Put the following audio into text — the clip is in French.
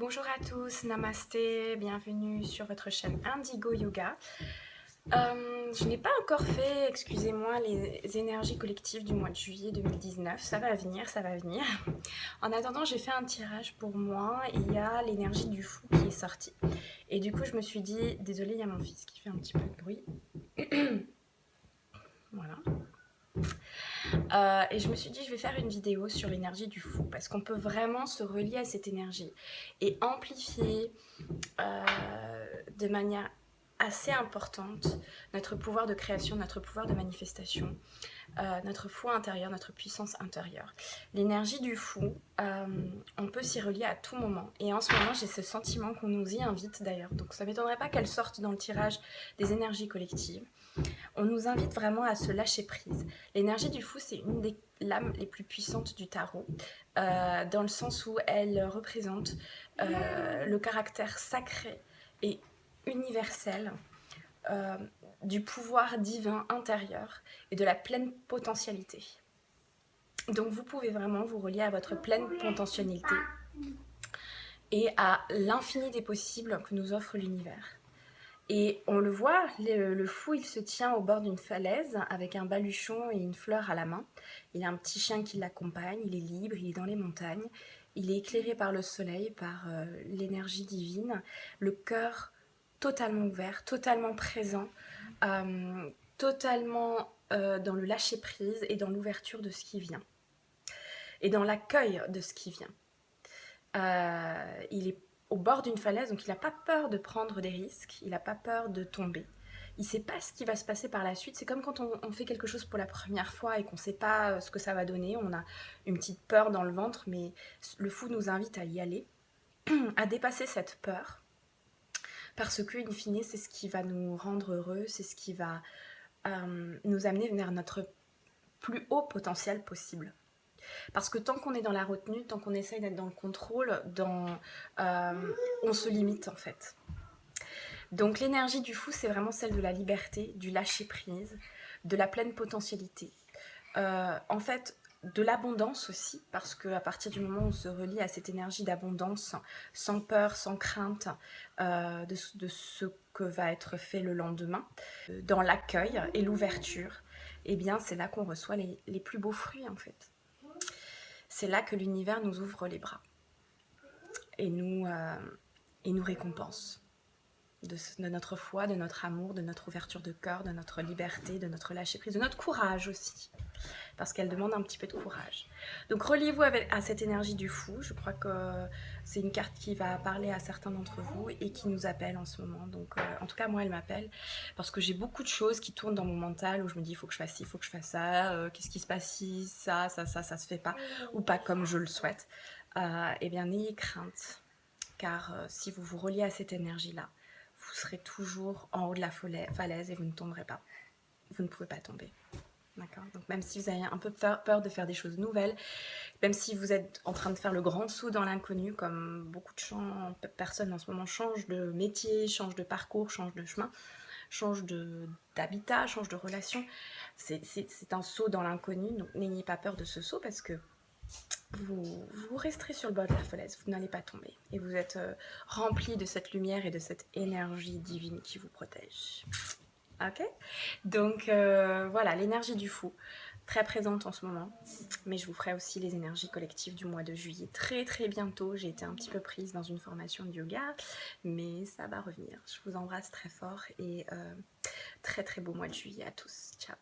Bonjour à tous, namasté, bienvenue sur votre chaîne Indigo Yoga. Je n'ai pas encore fait, excusez-moi, les énergies collectives du mois de juillet 2019. Ça va venir, ça va venir. En attendant, j'ai fait un tirage pour moi et il y a l'énergie du fou qui est sortie. Et du coup, je me suis dit, désolée, il y a mon fils qui fait un petit peu de bruit. Voilà. Et je me suis dit, je vais faire une vidéo sur l'énergie du fou parce qu'on peut vraiment se relier à cette énergie et amplifier de manière assez importante notre pouvoir de création, notre pouvoir de manifestation, notre foi intérieure, notre puissance intérieure. L'énergie du fou, on peut s'y relier à tout moment. Et en ce moment, j'ai ce sentiment qu'on nous y invite d'ailleurs. Donc ça ne m'étonnerait pas qu'elle sorte dans le tirage des énergies collectives. On nous invite vraiment à se lâcher prise. L'énergie du fou, c'est une des lames les plus puissantes du tarot, dans le sens où elle représente le caractère sacré et universel du pouvoir divin intérieur et de la pleine potentialité. Donc vous pouvez vraiment vous relier à votre pleine potentialité et à l'infini des possibles que nous offre l'univers. Et on le voit, le fou, il se tient au bord d'une falaise avec un baluchon et une fleur à la main. Il a un petit chien qui l'accompagne, il est libre, il est dans les montagnes. Il est éclairé par le soleil, par l'énergie divine, le cœur totalement ouvert, totalement présent, totalement dans le lâcher-prise et dans l'ouverture de ce qui vient. Et dans l'accueil de ce qui vient. Il est au bord d'une falaise, donc il n'a pas peur de prendre des risques, il n'a pas peur de tomber. Il ne sait pas ce qui va se passer par la suite. C'est comme quand on fait quelque chose pour la première fois et qu'on ne sait pas ce que ça va donner. On a une petite peur dans le ventre, mais le fou nous invite à y aller, à dépasser cette peur. Parce que, in fine, c'est ce qui va nous rendre heureux, c'est ce qui va nous amener vers notre plus haut potentiel possible. Parce que tant qu'on est dans la retenue, tant qu'on essaye d'être dans le contrôle, on se limite en fait. Donc l'énergie du fou, c'est vraiment celle de la liberté, du lâcher-prise, de la pleine potentialité. En fait, de l'abondance aussi, parce qu'à partir du moment où on se relie à cette énergie d'abondance, sans peur, sans crainte de ce que va être fait le lendemain, dans l'accueil et l'ouverture, eh bien c'est là qu'on reçoit les plus beaux fruits en fait. C'est là que l'univers nous ouvre les bras et nous récompense de notre foi, de notre amour, de notre ouverture de cœur, de notre liberté, de notre lâcher-prise, de notre courage aussi, parce qu'elle demande un petit peu de courage. Donc reliez-vous à cette énergie du fou. Je crois que c'est une carte qui va parler à certains d'entre vous et qui nous appelle en ce moment. Donc en tout cas moi elle m'appelle parce que j'ai beaucoup de choses qui tournent dans mon mental où je me dis il faut que je fasse ci, il faut que je fasse ça, qu'est-ce qui se passe si ça se fait pas ou pas comme je le souhaite. Eh bien n'ayez crainte, car si vous vous reliez à cette énergie là, vous serez toujours en haut de la falaise et vous ne tomberez pas. Vous ne pouvez pas tomber. D'accord. Donc même si vous avez un peu peur de faire des choses nouvelles, même si vous êtes en train de faire le grand saut dans l'inconnu, comme beaucoup de personnes en ce moment changent de métier, changent de parcours, changent de chemin, changent d'habitat, changent de relation, c'est un saut dans l'inconnu. Donc n'ayez pas peur de ce saut parce que vous resterez sur le bord de la falaise, vous n'allez pas tomber. Et vous êtes rempli de cette lumière et de cette énergie divine qui vous protège. Ok. Donc voilà, l'énergie du fou, très présente en ce moment. Mais je vous ferai aussi les énergies collectives du mois de juillet très très bientôt. J'ai été un petit peu prise dans une formation de yoga, mais ça va revenir. Je vous embrasse très fort et très très beau mois de juillet à tous. Ciao.